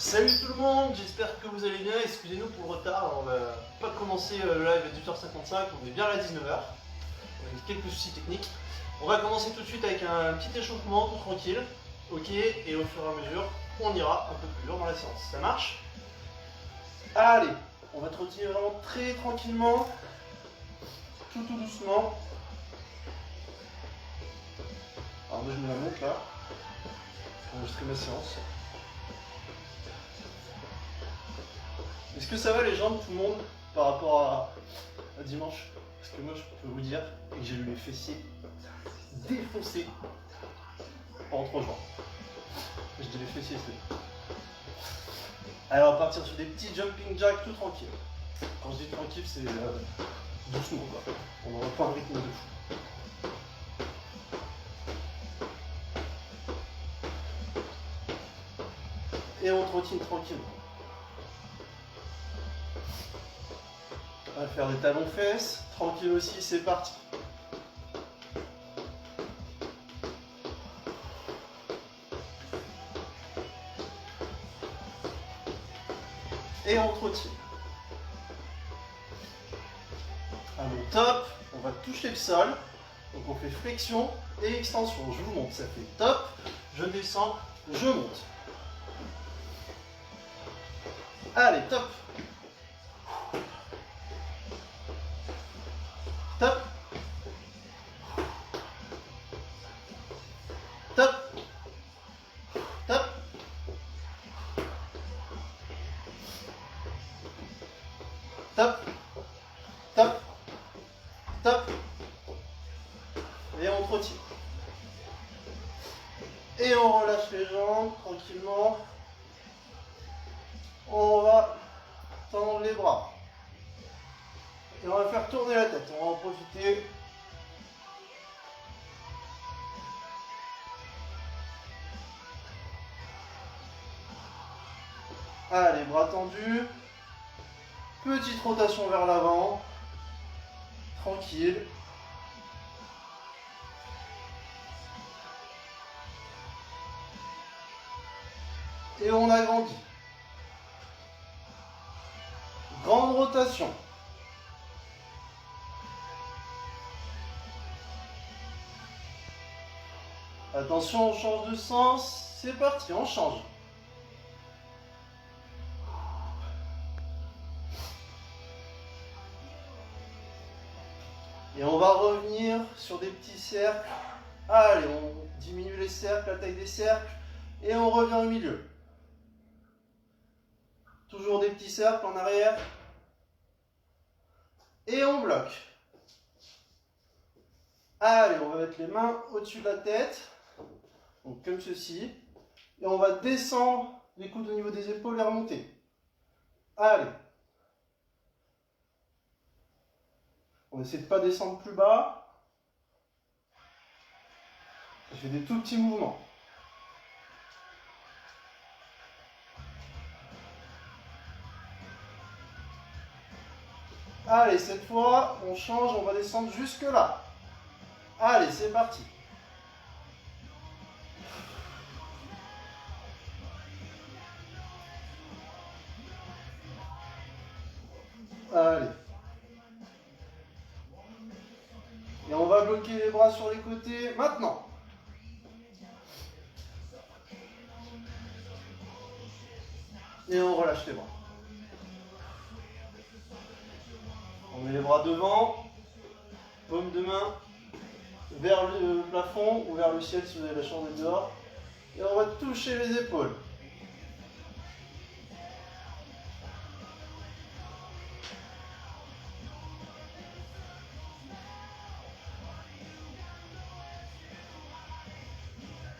Salut tout le monde, j'espère que vous allez bien, excusez-nous pour le retard, on va pas commencer le live à 18h55, on est bien là à 19h, on a eu quelques soucis techniques. On va commencer tout de suite avec un petit échauffement tout tranquille, ok, et au fur et à mesure, on ira un peu plus lourd dans la séance, ça marche? Allez, on va trottiner vraiment très tranquillement, tout doucement. Alors moi je me la montre là, pour enregistrer ma séance. Est-ce que ça va les jambes, tout le monde, par rapport à dimanche? Parce que moi, je peux vous dire que j'ai eu les fessiers défoncés pendant 3 jours. Je dis les fessiers, c'est... Alors, on va partir sur des petits jumping jacks tout tranquille. Quand je dis tranquille, c'est doucement, quoi. On n'aura pas un rythme de fou. Et on trottine tranquillement. On va faire des talons-fesses, tranquille aussi, c'est parti. Et on trottine. Alors top, on va toucher le sol. Donc on fait flexion et extension. Je vous montre, ça fait top, je descends, je monte. Allez, top. Top. Top. Top. Top. Top. Top. Et on trottine. Et on relâche les jambes tranquillement. On va tendre les bras. Et on va faire tourner la tête. On va en profiter. Allez, bras tendus. Petite rotation vers l'avant. Tranquille. Et on agrandit. Grande rotation. Attention, on change de sens. C'est parti, on change. Et on va revenir sur des petits cercles. Allez, on diminue les cercles, la taille des cercles. Et on revient au milieu. Toujours des petits cercles en arrière. Et on bloque. Allez, on va mettre les mains au-dessus de la tête. Donc comme ceci. Et on va descendre les coudes au niveau des épaules et remonter. Allez. On essaie de ne pas descendre plus bas. Je fais des tout petits mouvements. Allez, cette fois, on change, on va descendre jusque là. Allez, c'est parti. Allez. Et on va bloquer les bras sur les côtés maintenant. Et on relâche les bras. On met les bras devant, paume de main vers le plafond ou vers le ciel si vous avez la chance d'être dehors. Et on va toucher les épaules.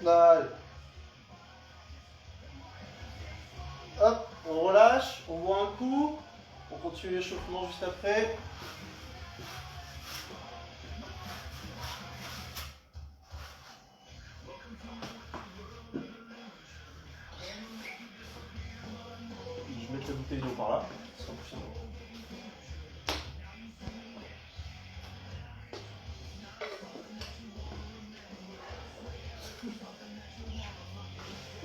Allez. Hop, on relâche, on boit un coup, on continue l'échauffement juste après. Je vais mettre la bouteille d'eau par là, ce sera plus simple.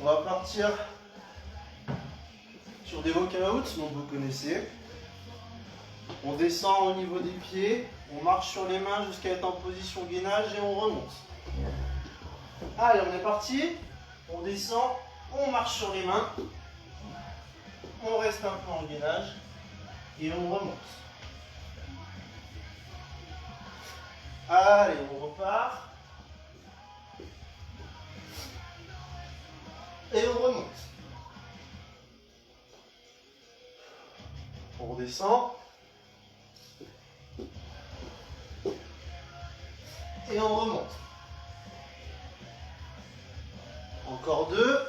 On va partir des walk-out, donc vous connaissez. On descend au niveau des pieds, on marche sur les mains jusqu'à être en position gainage et on remonte. Allez, on est parti. On descend, on marche sur les mains, on reste un peu en gainage et on remonte. Allez, on repart. Et on remonte. On redescend. Et on remonte. Encore deux.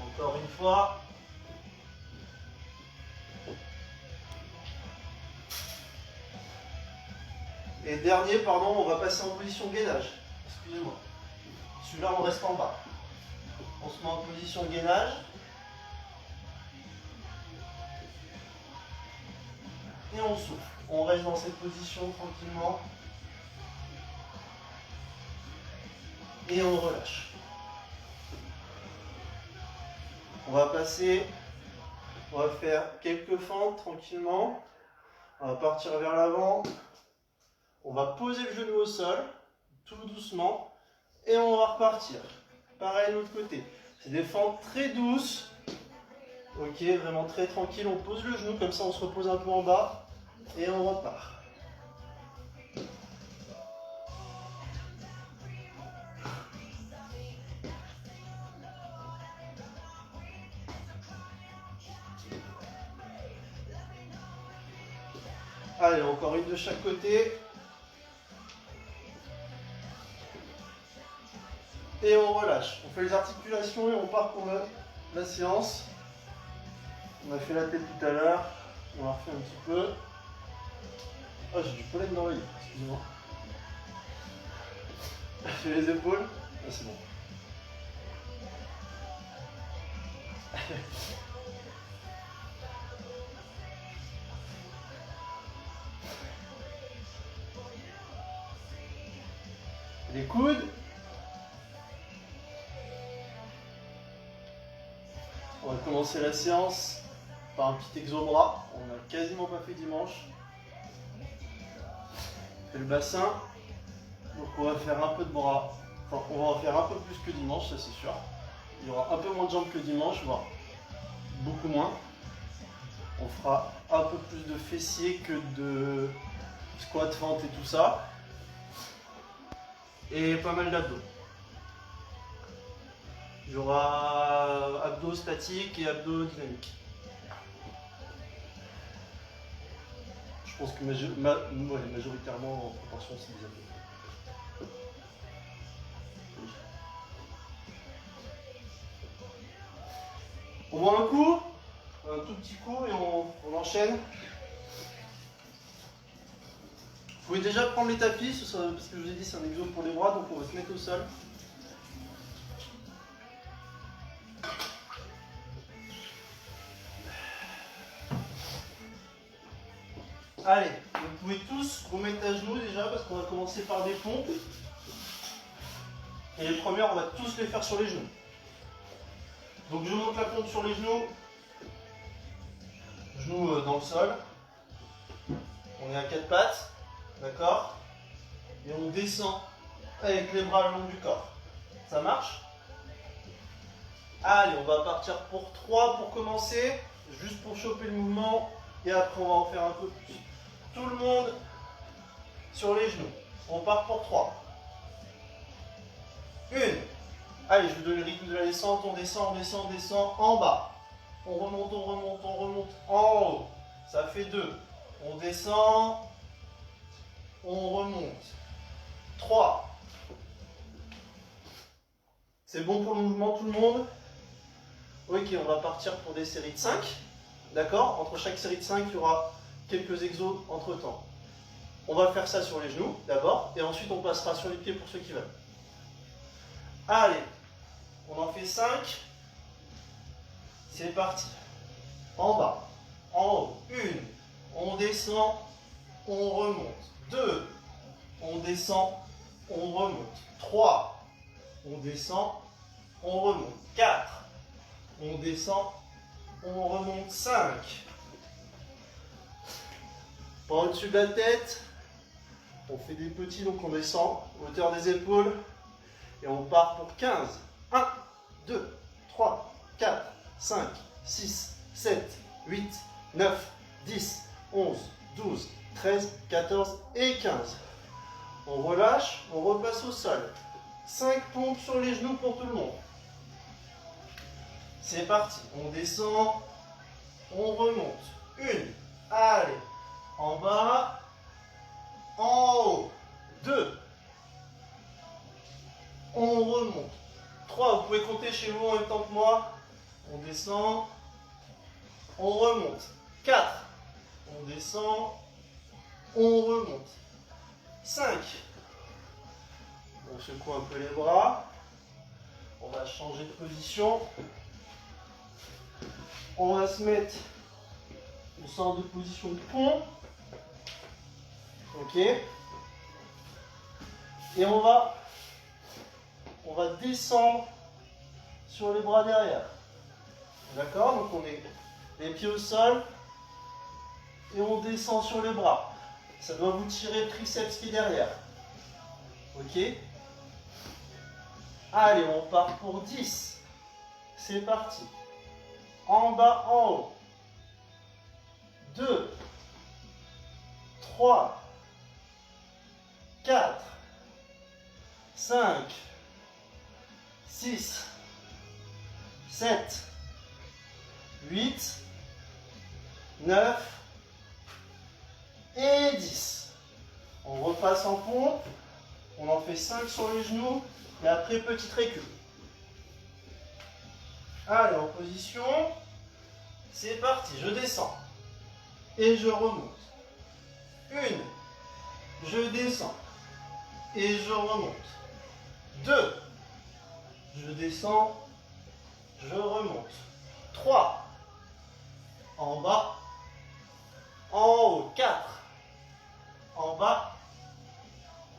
Encore une fois. Et dernier, pardon, on va passer en position gainage. Excusez-moi. Celui-là, on reste en bas. On se met en position gainage. Et on souffle. On reste dans cette position tranquillement. Et on relâche. On va passer, on va faire quelques fentes tranquillement. On va partir vers l'avant. On va poser le genou au sol, tout doucement. Et on va repartir. Pareil de l'autre côté. C'est des fentes très douces. Ok, vraiment très tranquille. On pose le genou, comme ça on se repose un peu en bas. Et on repart. Allez, encore une de chaque côté. Et on relâche. On fait les articulations et on part pour la séance. On a fait la tête tout à l'heure. On la refait un petit peu. Oh, j'ai du pollen dans l'œil, excusez-moi. Je fais les épaules. Ah, c'est bon. Les coudes. On va commencer la séance par un petit exo-bras. On n'a quasiment pas fait dimanche. On fait le bassin. Donc on va faire un peu de bras. Enfin, on va en faire un peu plus que dimanche, ça c'est sûr. Il y aura un peu moins de jambes que dimanche, voire beaucoup moins. On fera un peu plus de fessiers que de squat, fente et tout ça. Et pas mal d'abdos. Il y aura abdos statiques et abdos dynamiques. Je pense que majoritairement en proportion c'est des abdos. On voit un coup, un tout petit coup et on enchaîne. Vous pouvez déjà prendre les tapis, parce que je vous ai dit c'est un exo pour les bras, donc on va se mettre au sol. Allez, vous pouvez tous vous mettre à genoux déjà, parce qu'on va commencer par des pompes. Et les premières, on va tous les faire sur les genoux. Donc je monte la pompe sur les genoux. Genoux dans le sol. On est à quatre pattes. D'accord? Et on descend avec les bras le long du corps. Ça marche? Allez, on va partir pour 3 pour commencer. Juste pour choper le mouvement. Et après, on va en faire un peu plus. Tout le monde sur les genoux. On part pour 3. 1. Allez, je vous donne le rythme de la descente. On descend, on descend, on descend. En bas. On remonte, on remonte, on remonte. En haut. Ça fait 2. On descend. On remonte. 3. C'est bon pour le mouvement, tout le monde? Ok, on va partir pour des séries de 5. D'accord? Entre chaque série de 5, il y aura quelques exos entre temps. On va faire ça sur les genoux d'abord, et ensuite on passera sur les pieds pour ceux qui veulent. Allez, on en fait 5. C'est parti. En bas, en haut, 1. On descend, on remonte. 2. On descend, on remonte. 3, on descend, on remonte. 4, on descend, on remonte. 5, pas au-dessus de la tête. On fait des petits, donc on descend, hauteur des épaules. Et on part pour 15. 1, 2, 3, 4, 5, 6, 7, 8, 9, 10, 11, 12, 13, 14 et 15. On relâche, on repasse au sol. 5 pompes sur les genoux pour tout le monde. C'est parti. On descend, on remonte. 1, allez, en bas, en haut. 2, on remonte. 3, vous pouvez compter chez vous en même temps que moi. On descend, on remonte. 4, on descend, on remonte. 5, on secoue un peu les bras. On va changer de position. On va se mettre une sorte de position de pont. Ok. Et on va descendre sur les bras derrière. D'accord? Donc on est les pieds au sol et on descend sur les bras. Ça doit vous tirer le triceps qui est derrière. Ok? Allez, on part pour 10. C'est parti. En bas, en haut. 2, 3, 4, 5, 6, 7, 8, 9 et 10. On repasse en pompe. On en fait 5 sur les genoux. Et après, petite récup. Allez, en position. C'est parti. Je descends. Et je remonte. 1. Je descends. Et je remonte. 2. Je descends. Je remonte. 3. En bas. En haut. 4. En bas.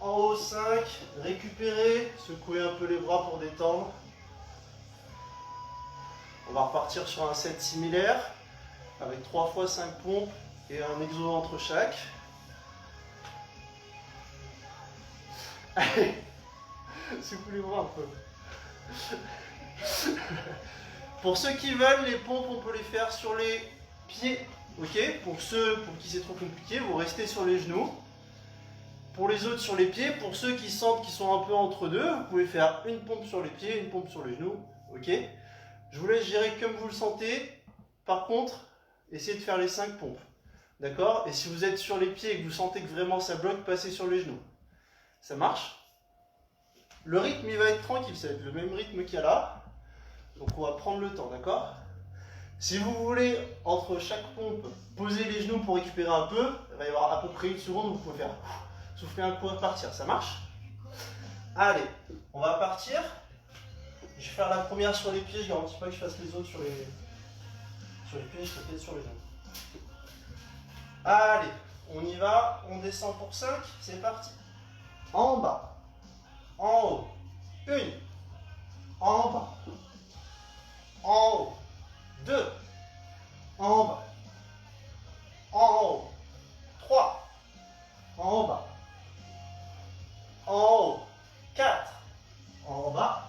En haut. 5. Récupérer. Secouer un peu les bras pour détendre. On va repartir sur un set similaire. Avec 3 fois 5 pompes. Et un exo entre chaque. Allez. Secouez les bras un peu. Pour ceux qui veulent, les pompes, on peut les faire sur les pieds. Ok? Pour qui c'est trop compliqué, vous restez sur les genoux. Pour les autres, sur les pieds. Pour ceux qui sentent qu'ils sont un peu entre deux, vous pouvez faire une pompe sur les pieds, une pompe sur les genoux. Ok? Je vous laisse gérer comme vous le sentez. Par contre, essayez de faire les 5 pompes. D'accord? Et si vous êtes sur les pieds et que vous sentez que vraiment ça bloque, passez sur les genoux. Ça marche? Le rythme, il va être tranquille. Ça va être le même rythme qu'il y a là. Donc on va prendre le temps, d'accord? Si vous voulez, entre chaque pompe, poser les genoux pour récupérer un peu, il va y avoir à peu près 1 seconde où vous pouvez faire souffler un coup et partir. Ça marche? Allez, on va partir. Je vais faire la première sur les pieds. Je ne garantis pas que je fasse les autres sur les pieds. Je serai peut-être sur les genoux. Allez, on y va. On descend pour 5. C'est parti. En bas. En haut. 1. En bas. En haut. 2. En bas. En haut. 3. En bas. En haut. 4. En bas.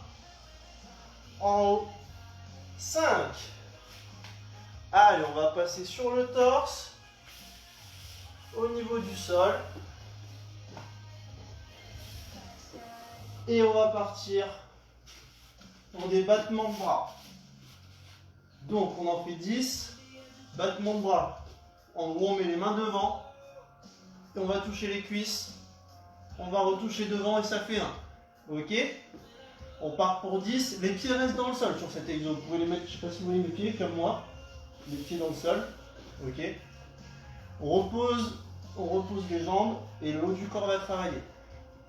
En haut. 5. Allez, on va passer sur le torse. Au niveau du sol. Et on va partir pour des battements de bras. Donc on en fait 10. Battements de bras. En gros, on met les mains devant. Et on va toucher les cuisses. On va retoucher devant et ça fait 1. Ok? On part pour 10. Les pieds restent dans le sol sur cet exo. Vous pouvez les mettre, je ne sais pas si vous voyez mes pieds, comme moi. Les pieds dans le sol. Ok? On repose les jambes et le haut du corps va travailler.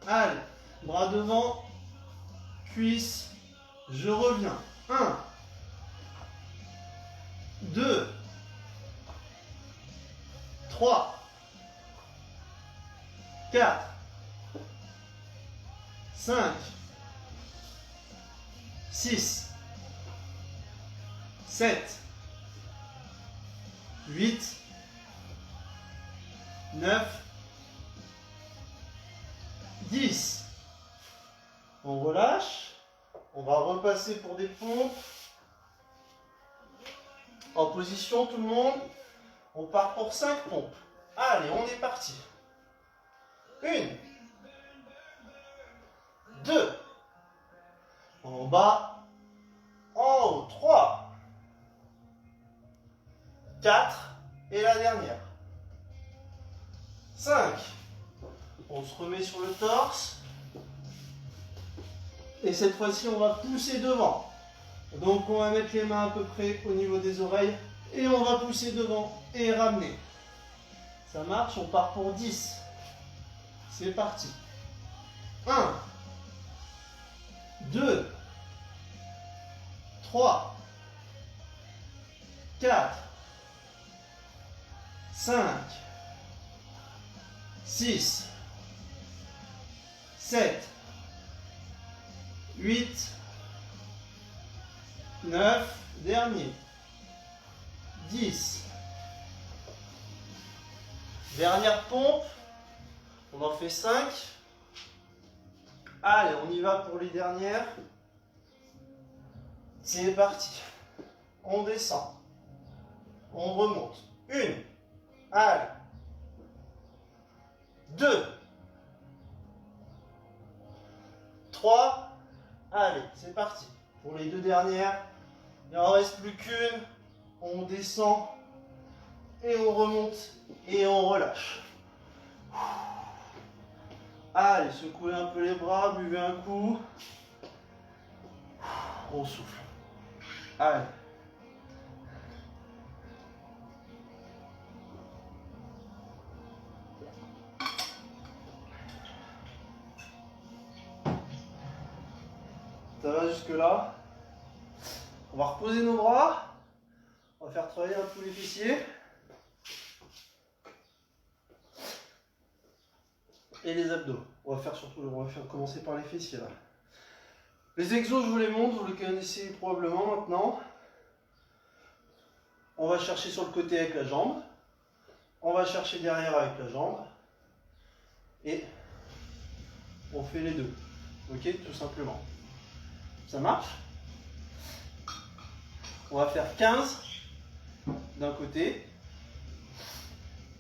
Allez, bras devant, cuisses, je reviens. 1, 2, 3, 4, 5, 6, 7, 8, 9, 10. On relâche. On va repasser pour des pompes. En position tout le monde. On part pour 5 pompes. Allez, on est parti. 1, 2, en bas, en haut, 3, 4, et la dernière. 5, on se remet sur le torse. Et cette fois-ci, on va pousser devant. Donc, on va mettre les mains à peu près au niveau des oreilles. Et on va pousser devant et ramener. Ça marche, on part pour 10. C'est parti. 1, 2, 3, 4, 5, 6, 7, 8, 9, dernier, 10. Dernière pompe, on en fait 5. Allez, on y va pour les dernières. C'est parti. On descend. On remonte. 1. Allez. 2. 3. Allez, c'est parti. Pour les 2 dernières, il n'en reste plus qu'une. On descend. Et on remonte. Et on relâche. Allez, secouez un peu les bras, buvez un coup. On souffle. Allez. Ça va jusque là. On va reposer nos bras. On va faire travailler un peu les fessiers. Et les abdos. On va commencer par les fessiers là. Les exos, je vous les montre, vous les connaissez probablement maintenant. On va chercher sur le côté avec la jambe. On va chercher derrière avec la jambe. Et on fait les deux. Ok, tout simplement. Ça marche? On va faire 15 d'un côté,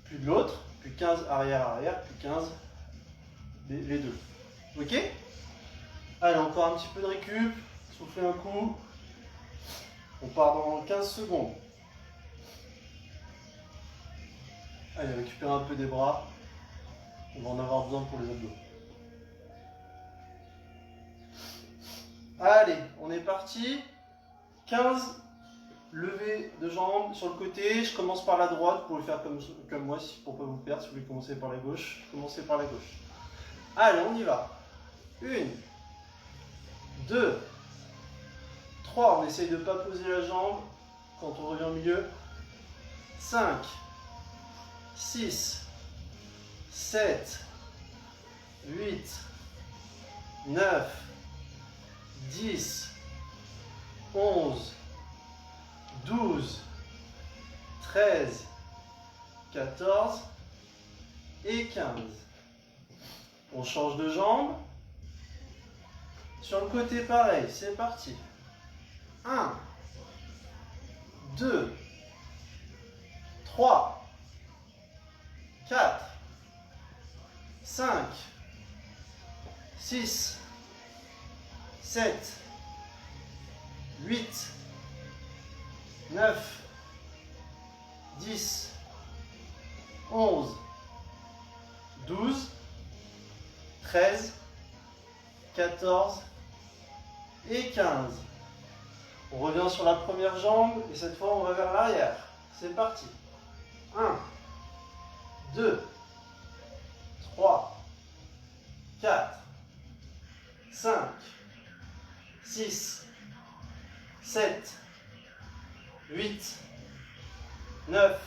puis de l'autre, puis 15 arrière, puis 15 les deux. Ok? Allez, encore un petit peu de récup. Soufflez un coup. On part dans 15 secondes. Allez, récupérez un peu des bras. On va en avoir besoin pour les abdos. Allez, on est parti. 15 levées de jambes sur le côté. Je commence par la droite. Vous pouvez faire comme moi pour ne pas vous perdre. Si vous voulez commencer par la gauche, commencez par la gauche. Allez, on y va. 1, 2, 3. On essaye de ne pas poser la jambe quand on revient au milieu. 5, 6, 7, 8, 9, 10, 11, 12, 13, 14 et 15. On change de jambe. Sur le côté pareil, c'est parti. 1, 2, 3, 4, 5, 6, 7, 8, 9, 10, 11, 12, 13, 14 et 15. On revient sur la première jambe et cette fois on va vers l'arrière. C'est parti. 1, 2, 3, 4, 5, 6, 7, 8, 9,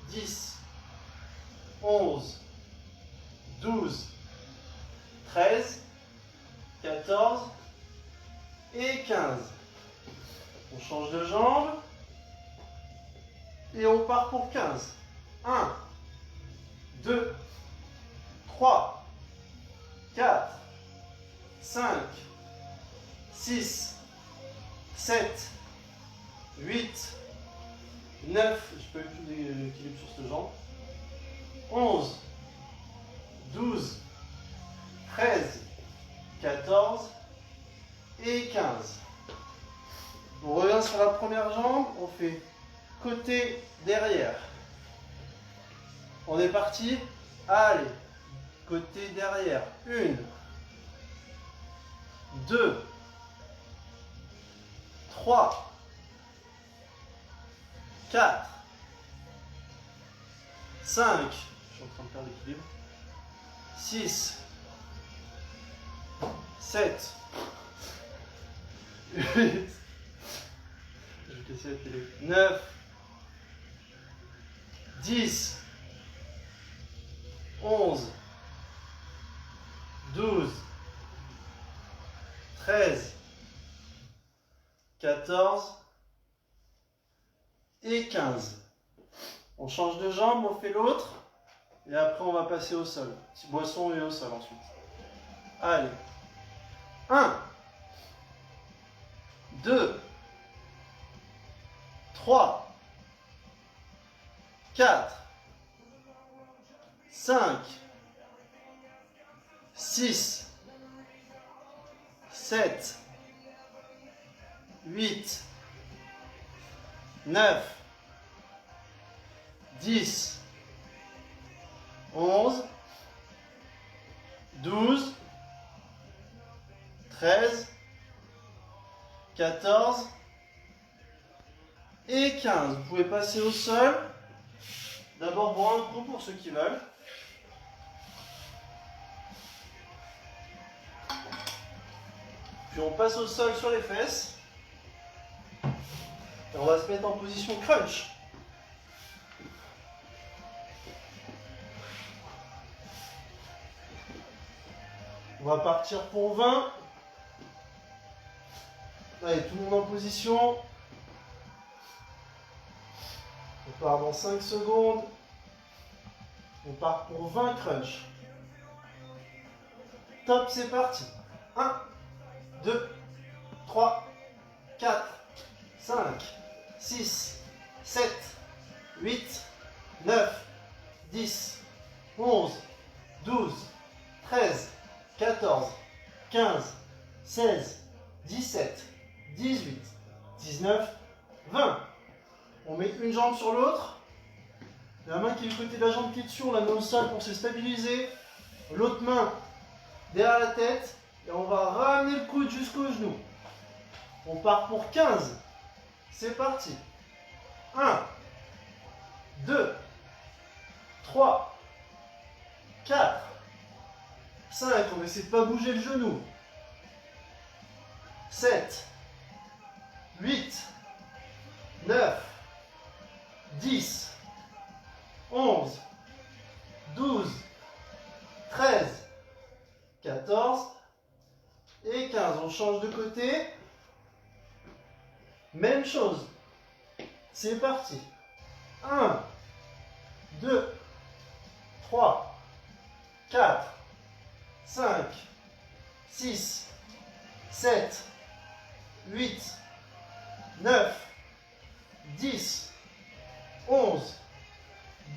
10, 11, 12, 13, 14 et 15. On change de jambe et on part pour 15. 1, 2, 3, 4, 5, 6, 7, 8, 9, je peux plus d'équilibre sur cette jambe, 11, 12, 13, 14 et 15. On revient sur la première jambe, on fait côté derrière. On est parti. Allez, côté derrière. 1, 2, 3, 4, 5, je suis en train de perdre l'équilibre, 6, 7, 8, je vais casser la télé, 9, 10, 11, 12, 13, 14 et 15. On change de jambe, on fait l'autre. Et après, on va passer au sol. Petit boisson et au sol ensuite. Allez. 1, 2, 3, 4, 5, 6, 7, 8, 9, 10, 11, 12, 13, 14 et 15. Vous pouvez passer au sol. D'abord boire un coup pour ceux qui veulent. Puis on passe au sol sur les fesses. Et on va se mettre en position crunch. On va partir pour 20. Allez, tout le monde en position. On part dans 5 secondes. On part pour 20 crunch. Top, c'est parti. 1, 2, 3, 4, 5, 6, 7, 8, 9, 10, 11, 12, 13, 14, 15, 16, 17, 18, 19, 20. On met une jambe sur l'autre. La main qui est du côté de la jambe qui est dessus, on la met au sol pour se stabiliser. L'autre main derrière la tête. Et on va ramener le coude jusqu'au genou. On part pour 15. C'est parti. 1, 2, 3, 4, 5. On essaie de ne pas bouger le genou. 7, 8, 9, 10, 11, 12, 13, 14 et 15. On change de côté. Même chose. C'est parti. 1, 2, 3, 4, 5, 6, 7, 8, 9, 10, 11,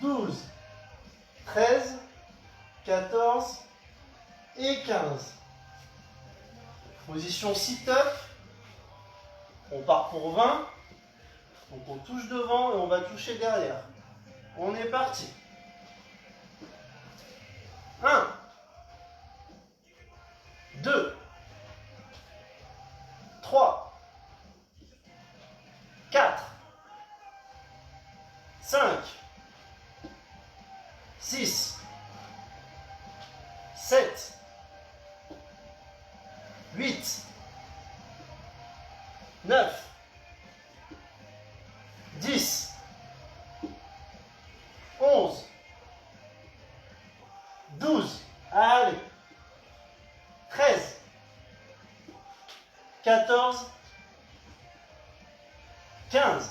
12, 13, 14 et 15. Position sit-up. On part pour 20. Donc on touche devant et on va toucher derrière. On est parti. 1, 2, 3, 4, 5, 6, 7, 8, 9, 10, 11, 12, allez, 13, 14, 15,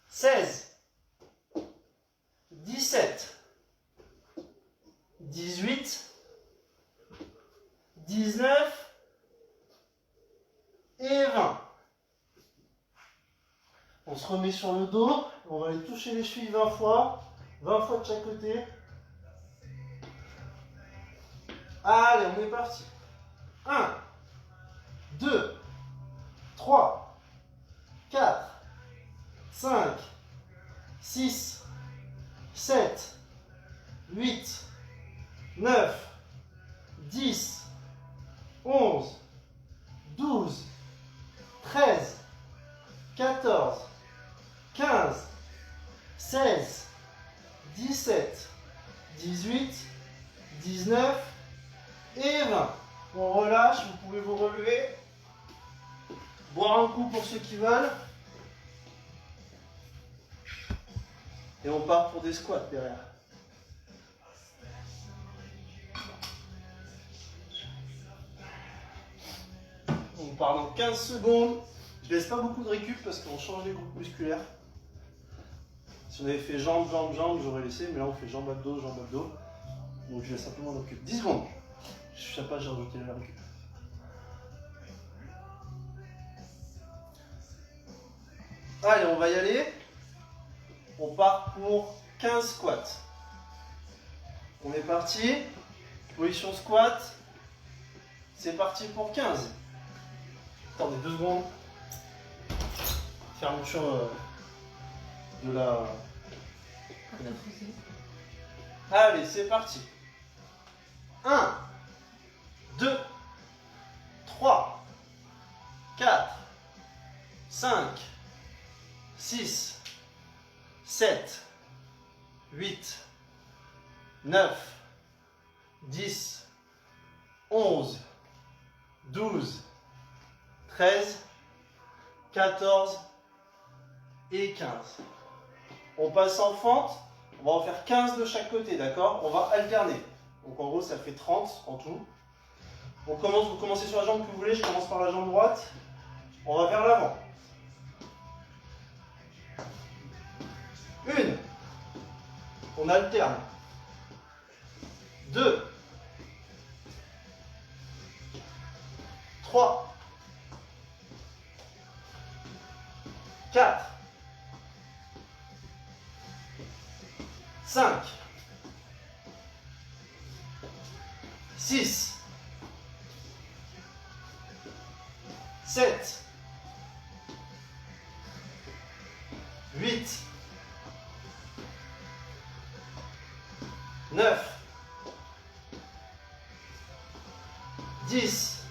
16, 17, 18, 19 et 20. On se remet sur le dos, on va aller toucher les chevilles 20 fois de chaque côté. Allez, on est parti. 1, 2, 3, 4, 5, 6, 7, 8, 9, 10, 11, 12, 13, 14, 15, 16, 17, 18, 19 et 20. On relâche, vous pouvez vous relever. Boire un coup pour ceux qui veulent. Et on part pour des squats derrière. On part dans 15 secondes. Je laisse pas beaucoup de récup parce qu'on change les groupes musculaires. Si on avait fait jambes, jambes, jambes, j'aurais laissé, mais là on fait jambes, abdos, jambes, abdos. Donc je laisse simplement le récup. 10 secondes. Je sais pas, j'ai rajouté la récup. Allez, on va y aller. On part pour 15 squats. On est parti. Position squat. C'est parti pour 15. Attendez 2 secondes. Fermeture de la... Allez, c'est parti. 1, 2, 3, 4, 5, 6, 7, 8, 9, 10, 11, 12, 13, 14 et 15. On passe en fente, on va en faire 15 de chaque côté, d'accord? On va alterner. Donc en gros, ça fait 30 en tout. On commence, vous commencez sur la jambe que vous voulez, je commence par la jambe droite. On va vers l'avant. 1. On alterne. 2. 3. 4. 5. 6. 7. 8. 9. 10.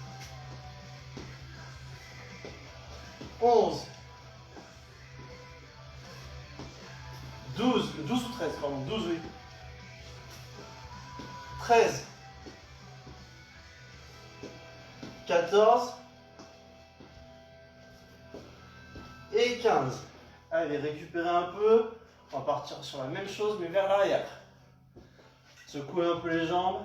11. 12. 12 ou 13, pardon. 12, oui. 13. 14. Et 15. Allez, récupérez un peu. On va partir sur la même chose, mais vers l'arrière. Secouez un peu les jambes.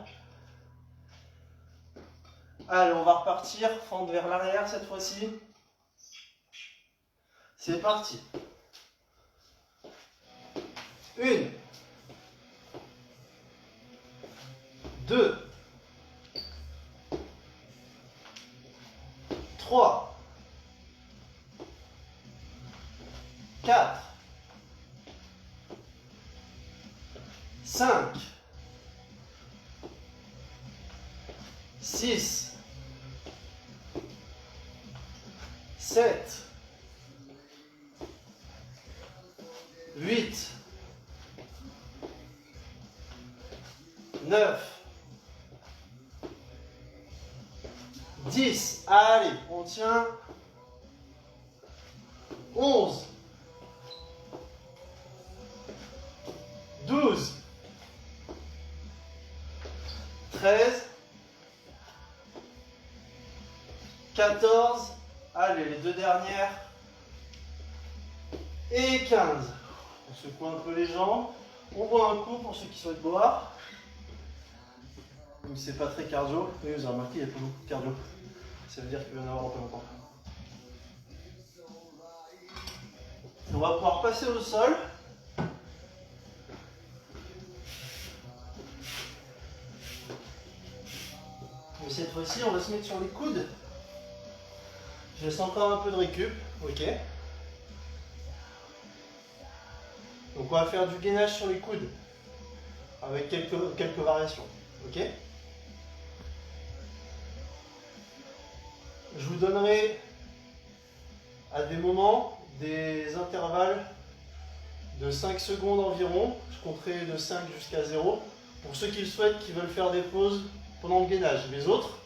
Allez, on va repartir. Fente vers l'arrière cette fois-ci. C'est parti. 1. 2. 3. 4. 5. 6. 7. 8. 9. 10. Allez, on tient. 11. 12. 13. 14. Allez, les deux dernières. Et 15. On secoue un peu les jambes. On boit un coup pour ceux qui souhaitent boire. Même si c'est pas très cardio. Oui, vous avez remarqué, il n'y a pas beaucoup de cardio. Ça veut dire qu'il va y en avoir dans pas longtemps. On va pouvoir passer au sol. Et cette fois-ci, on va se mettre sur les coudes. Je laisse encore un peu de récup. Ok. Donc on va faire du gainage sur les coudes avec quelques variations. Ok. Je vous donnerai à des moments des intervalles de 5 secondes environ. Je compterai de 5 jusqu'à 0. Pour ceux qui le souhaitent, qui veulent faire des pauses pendant le gainage. Les autres,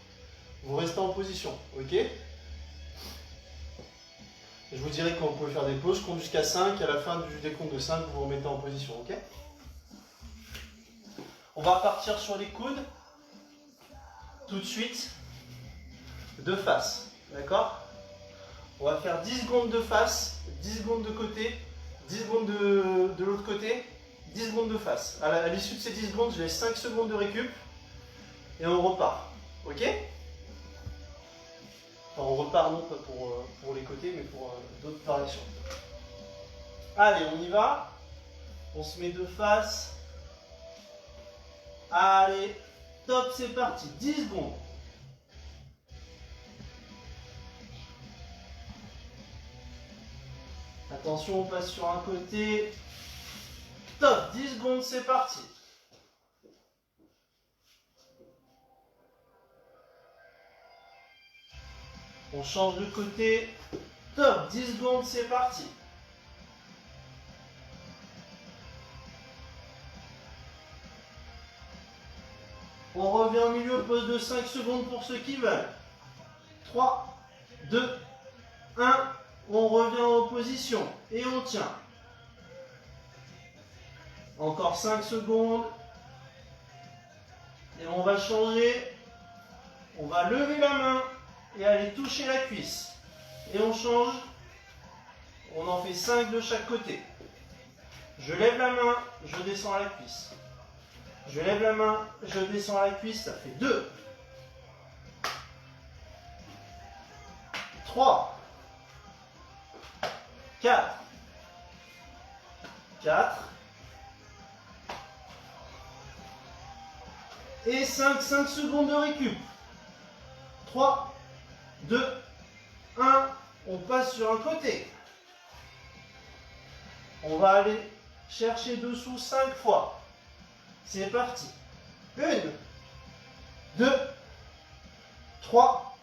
vous restez en position. Ok. Je vous dirai quand vous pouvez faire des pauses. Je compte jusqu'à 5. À la fin du décompte de 5, vous vous remettez en position. Ok. On va repartir sur les coudes. Tout de suite. De face. D'accord? On va faire 10 secondes de face, 10 secondes de côté, 10 secondes de l'autre côté, 10 secondes de face. À l'issue de ces 10 secondes, je laisse 5 secondes de récup et on repart. Ok? Enfin, on repart non pas pour les côtés, mais pour d'autres variations. Allez, on y va. On se met de face. Allez, top, c'est parti. 10 secondes. Attention, on passe sur un côté. Top, 10 secondes, c'est parti. On change de côté. Top, 10 secondes, c'est parti. On revient au milieu, pause de 5 secondes pour ceux qui veulent. 3, 2, 1. On revient en position et on tient. Encore 5 secondes. Et on va changer. On va lever la main et aller toucher la cuisse. Et on change. On en fait 5 de chaque côté. Je lève la main, je descends à la cuisse. Je lève la main, je descends à la cuisse, ça fait 2. 3. 4. 4. Et 5. 5 secondes de récup. 3, 2, 1. On passe sur un côté. On va aller chercher dessous 5 fois. C'est parti. 1, 2, 3,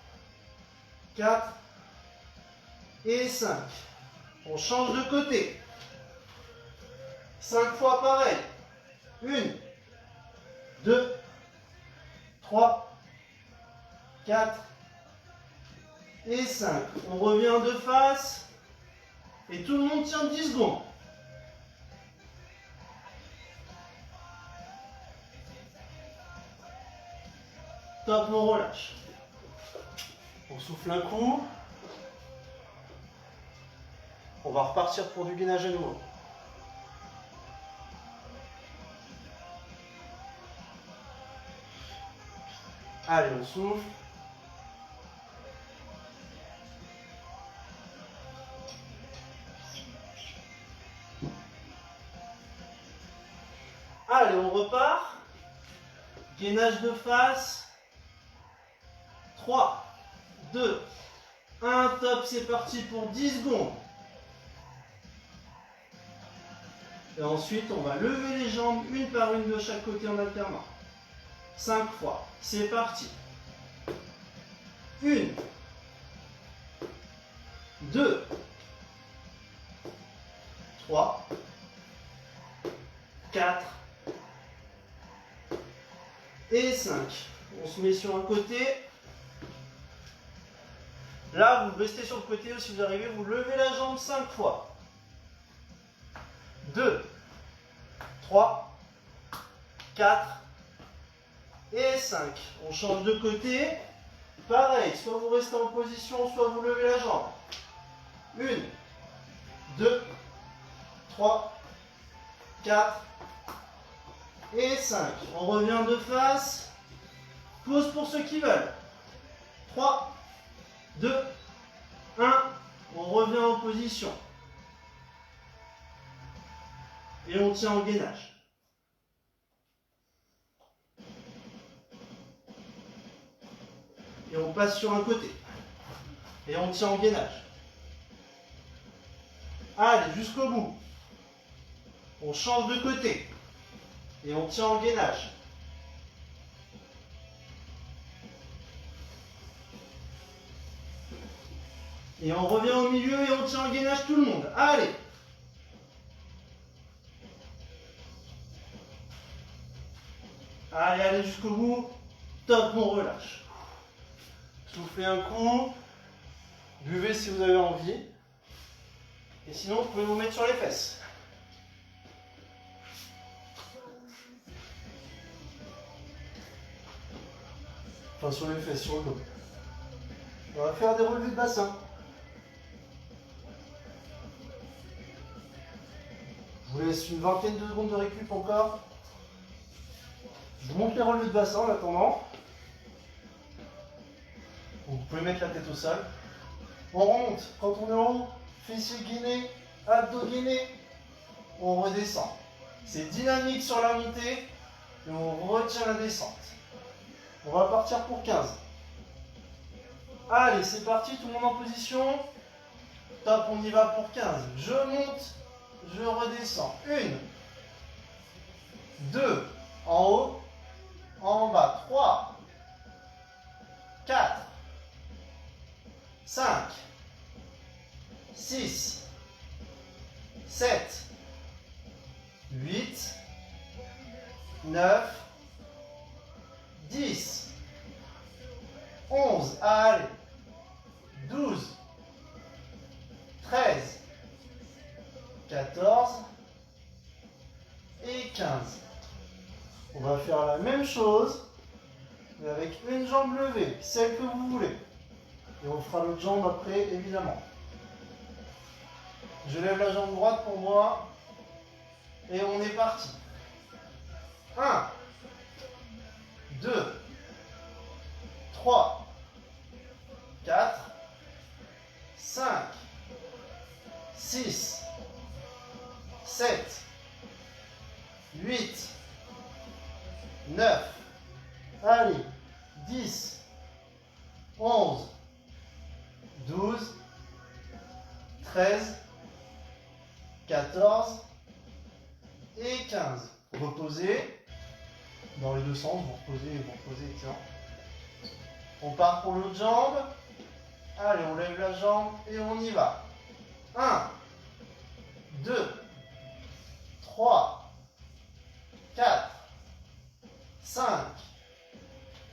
4 et 5. On change de côté. 5 fois pareil. 1, 2, 3, 4 et 5. On revient de face. Et tout le monde tient 10 secondes. Top, on relâche. On souffle un coup. On va repartir pour du gainage à nouveau. Allez, on souffle. Allez, on repart. Gainage de face. 3, 2, 1, top, c'est parti pour 10 secondes. Et ensuite, on va lever les jambes une par une de chaque côté en alternant. 5 fois. C'est parti. 1, 2, 3, 4 et 5. On se met sur un côté. Là, vous restez sur le côté, si vous arrivez, vous levez la jambe 5 fois. 2, 3, 4 et 5. On change de côté. Pareil, soit vous restez en position, soit vous levez la jambe. 1, 2, 3, 4 et 5. On revient de face. Pause pour ceux qui veulent. 3, 2, 1. On revient en position. Et on tient en gainage. Et on passe sur un côté. Et on tient en gainage. Allez, jusqu'au bout. On change de côté. Et on tient en gainage. Et on revient au milieu et on tient en gainage tout le monde. Allez. Allez, allez jusqu'au bout. Top, on relâche. Soufflez un coup. Buvez si vous avez envie. Et sinon, vous pouvez vous mettre sur les fesses. Enfin, sur les fesses, sur le dos. On va faire des relevés de bassin. Je vous laisse une vingtaine de secondes de récup encore. Je vous montre les relevés de bassin en attendant. Vous pouvez mettre la tête au sol. On remonte. Quand on est en haut, fessiers gainés, abdos gainés, on redescend. C'est dynamique sur la montée et on retient la descente. On va partir pour 15. Allez, c'est parti, tout le monde en position. Top, on y va pour 15. Je monte, je redescends. 1, 2, en haut, en bas. 3, 4, 5, 6, 7, 8, 9, 10, 11, allez, 12, 13, 14 et 15. On va faire la même chose, mais avec une jambe levée, celle que vous voulez. Et on fera l'autre jambe après, évidemment. Je lève la jambe droite pour moi. Et on est parti. 1, 2, 3, 4, 5, 6, 7, 8, 9, allez, 10, 11, 12, 13, 14 et 15. Reposez dans les deux sens, vous reposez, tiens. On part pour l'autre jambe. Allez, on lève la jambe et on y va. 1, 2, 3, 4, 5,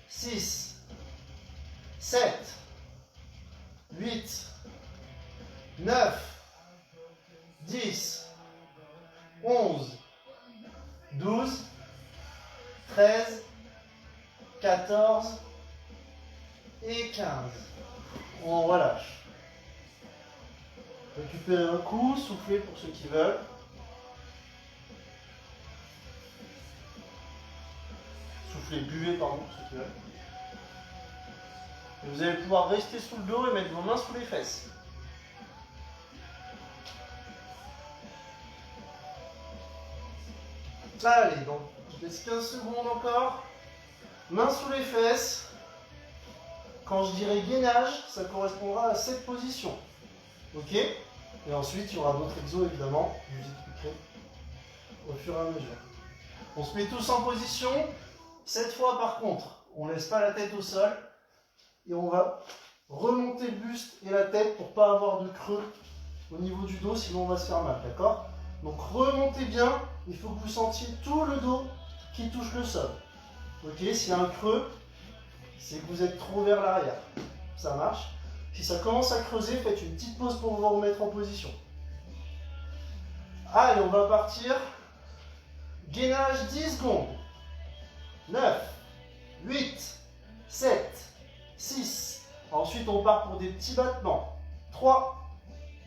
6, 7, 8, 9, 10, 11, 12, 13, 14 et 15. On relâche. Récupérez un coup, soufflez pour ceux qui veulent. Soufflez, buvez pardon pour ceux qui veulent. Et vous allez pouvoir rester sous le dos et mettre vos mains sous les fesses. Allez, donc je laisse 15 secondes encore. Mains sous les fesses. Quand je dirai gainage, ça correspondra à cette position. Ok? Et ensuite, il y aura d'autres exos évidemment. Je vous expliquerai au fur et à mesure. On se met tous en position. Cette fois, par contre, on ne laisse pas la tête au sol. Et on va remonter le buste et la tête pour ne pas avoir de creux au niveau du dos, sinon on va se faire mal. D'accord? Donc remontez bien. Il faut que vous sentiez tout le dos qui touche le sol. Ok, s'il y a un creux, c'est que vous êtes trop vers l'arrière. Ça marche. Si ça commence à creuser, faites une petite pause pour vous remettre en position. Allez, on va partir. Gainage 10 secondes. 9, 8, 7, 6. Ensuite, on part pour des petits battements. 3,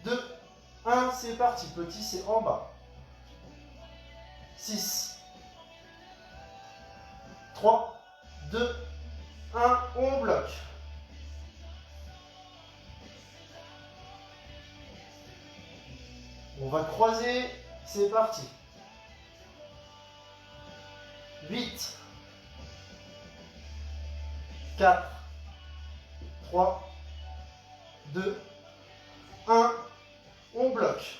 2, 1, c'est parti. Petit, c'est en bas. 6, 3, 2, 1, on bloque. On va croiser, c'est parti. 8, 4, 3, 2, 1, on bloque.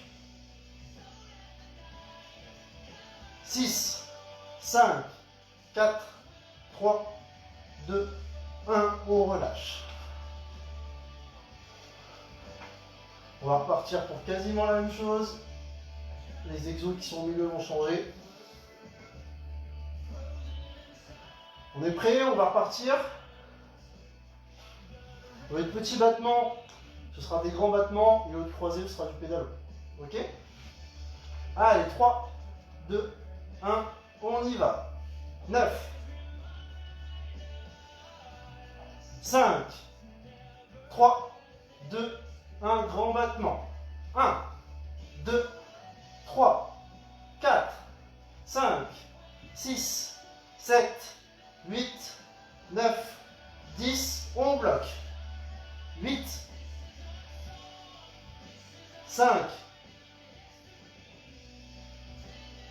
6, 5, 4, 3, 2, 1, on relâche. On va repartir pour quasiment la même chose. Les exos qui sont au milieu vont changer. On est prêt, on va repartir. Pour les petits battements, ce sera des grands battements, et l'autre croisé, ce sera du pédalo. Ok? Allez, 3, 2, 1, on y va. 9, 5, 3, 2, 1, grand battement. 1, 2, 3, 4, 5, 6, 7, 8, 9, 10, on bloque. 8, 5,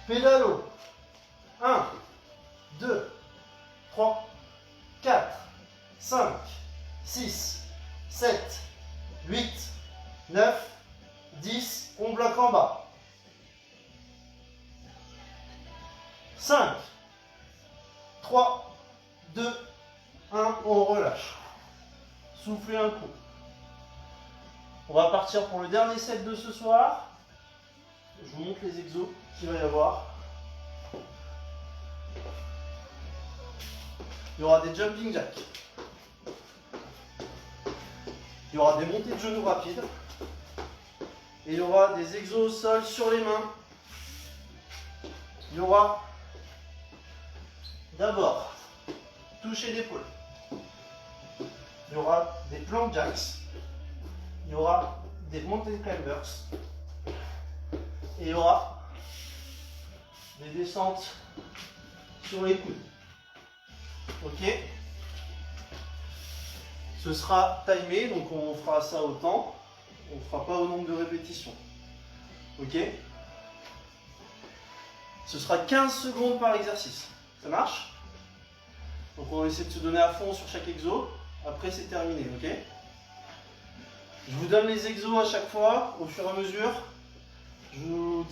pédalo. 1, 2, 3, 4, 5, 6, 7, 8, 9, 10, on bloque en bas. 5, 3, 2, 1, on relâche. Soufflez un coup. On va partir pour le dernier set de ce soir. Je vous montre les exos qu'il va y avoir. Il y aura des jumping jacks. Il y aura des montées de genoux rapides. Et il y aura des exos au sol sur les mains. Il y aura d'abord toucher d'épaule. Il y aura des plank jacks. Il y aura des mountain climbers. Et il y aura des descentes sur les coudes. Ok? Ce sera timé, donc on fera ça au temps. On ne fera pas au nombre de répétitions. Ok? Ce sera 15 secondes par exercice. Ça marche? Donc on va essayer de se donner à fond sur chaque exo. Après c'est terminé, ok? Je vous donne les exos à chaque fois, au fur et à mesure. Je vous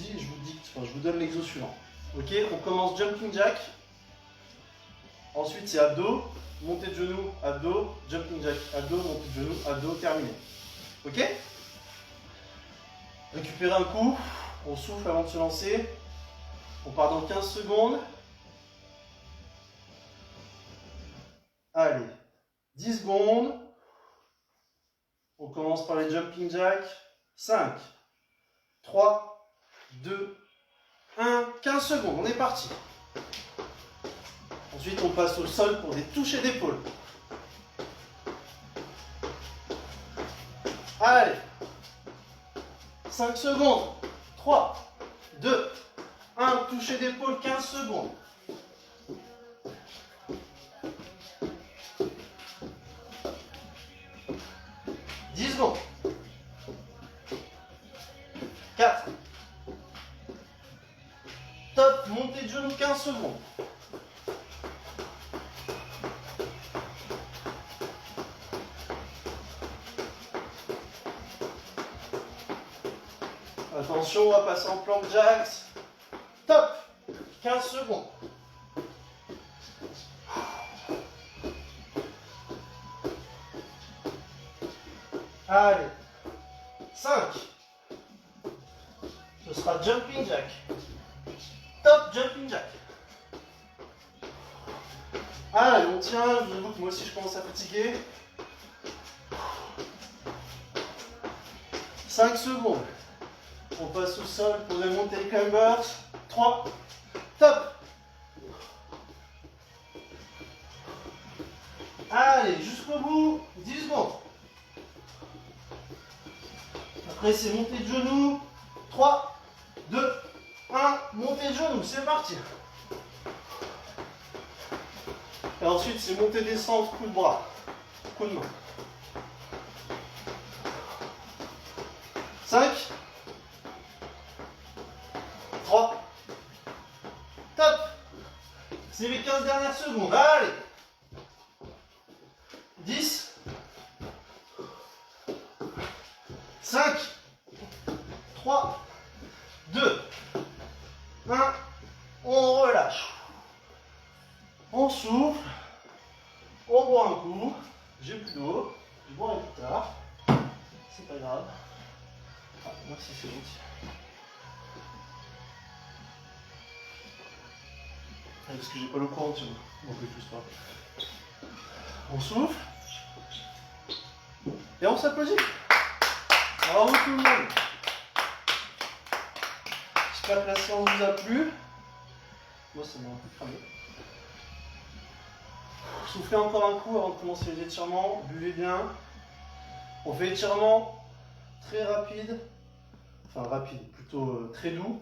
donne l'exo suivant. Ok? On commence jumping jack. Ensuite c'est abdos, montée de genoux, abdos, jumping jack, abdos, montée de genoux, abdos, terminé. Ok? Récupérez un coup, on souffle avant de se lancer. On part dans 15 secondes. Allez, 10 secondes. On commence par les jumping jacks. 5, 3, 2, 1, 15 secondes, on est parti. Ensuite, on passe au sol pour des touchés d'épaule. Allez, 5 secondes. 3, 2, 1, toucher d'épaule, 15 secondes. Secondes. 4. Top, montée de genou 15 secondes. Attention, on va passer en plank jacks. Top, 15 secondes. Allez, 5. Ce sera jumping jack. Top jumping jack. Allez, on tient. Je vous avoue que moi aussi je commence à fatiguer. 5 secondes. On passe au sol pour les montées climbers. 3. Top. Allez, jusqu'au bout. 10 secondes. Après, c'est montée de genoux. 3, 2, 1. Montée de genoux. C'est parti. Et ensuite, c'est montée descente, coup de bras, coup de main. 5, 3. Top. C'est les 15 dernières secondes. Allez. 10. 5. 3. 2. 1. On relâche. On souffle. On boit un coup. J'ai plus d'eau. Je boirai plus tard. C'est pas grave. Ah, merci, c'est gentil. Parce que j'ai pas le courant, tu vois. On peut plus pas. On souffle. Et on s'applaudit. Bravo tout le monde. J'espère que la séance vous a plu. Moi, ça m'a un peu cramé. Soufflez encore un coup avant de commencer les étirements. Buvez bien. On fait étirement très rapide. Enfin rapide, plutôt très doux.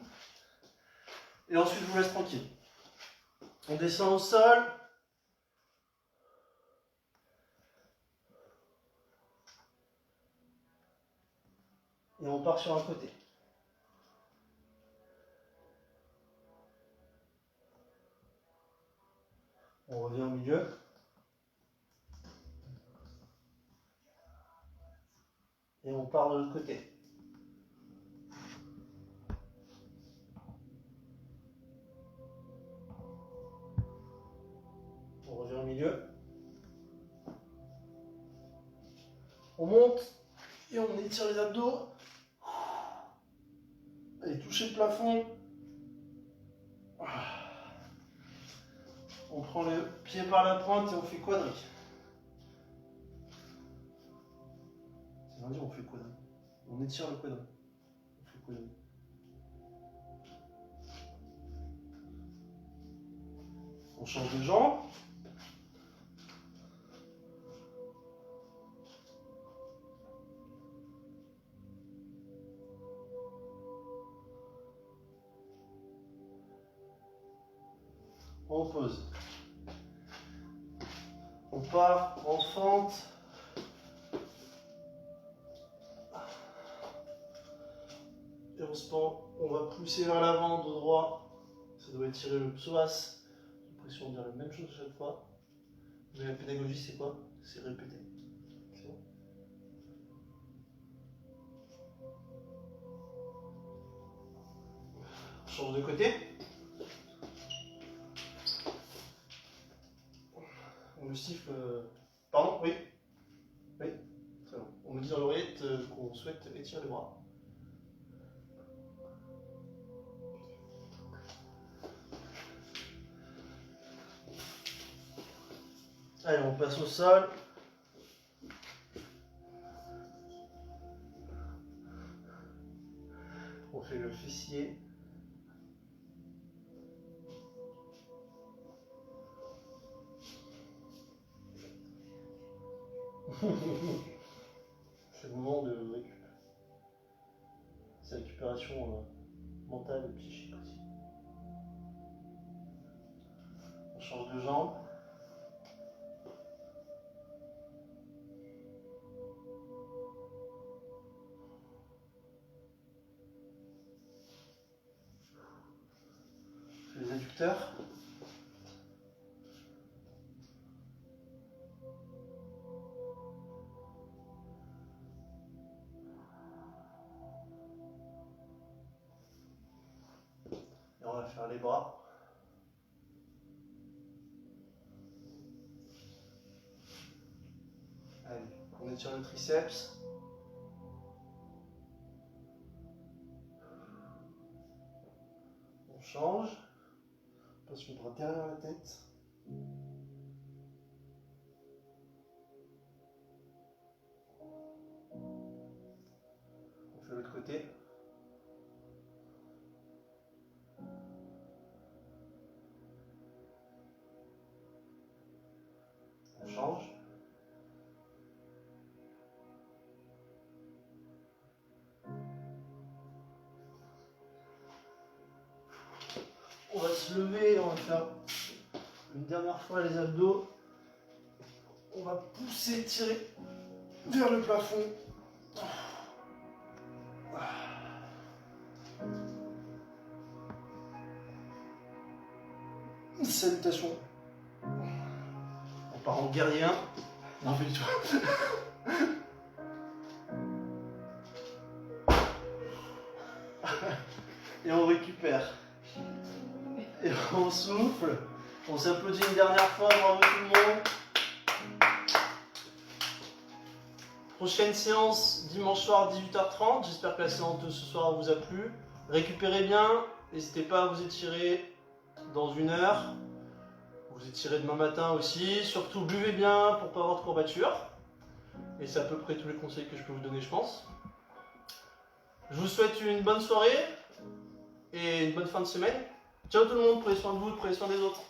Et ensuite, je vous laisse tranquille. On descend au sol. Et on part sur un côté. On revient au milieu. Et on part de l'autre côté. On revient au milieu. On monte et on étire les abdos. Allez, touchez le plafond. On prend le pied par la pointe et on fait quadri. C'est lundi, on fait quadri. On étire le quadri. On fait quadri. On change de jambe. On pose. On part en fente. Et on se pend. On va pousser vers l'avant, dos droit. Ça doit étirer le psoas. J'ai l'impression de dire la même chose à chaque fois. Mais la pédagogie, c'est quoi? C'est répéter. C'est bon. On change de côté. On le siffle. Pardon? Oui. Oui. Très bien. On me dit dans l'oreillette qu'on souhaite étirer les bras. Allez, on passe au sol. On fait le fessier. C'est le moment de récup. C'est la récupération mentale et psychique aussi. On change de jambe. On fait les adducteurs. Et on va faire les bras. Allez, on étire le triceps. On change. On passe le bras derrière la tête. On fait l'autre côté. On change. On va se lever, on va faire une dernière fois les abdos. On va pousser, tirer vers le plafond. Salutations. On part en guerrier 1. Non, mais du tout. Et on récupère. Et on souffle. On s'applaudit une dernière fois. Bravo tout le monde. Prochaine séance dimanche soir 18h30. J'espère que la séance de ce soir vous a plu. Récupérez bien. N'hésitez pas à vous étirer dans 1 heure. Vous étirez demain matin aussi. Surtout buvez bien pour ne pas avoir de courbatures. Et c'est à peu près tous les conseils que je peux vous donner, je pense. Je vous souhaite une bonne soirée et une bonne fin de semaine. Ciao tout le monde, prenez soin de vous, prenez soin des autres.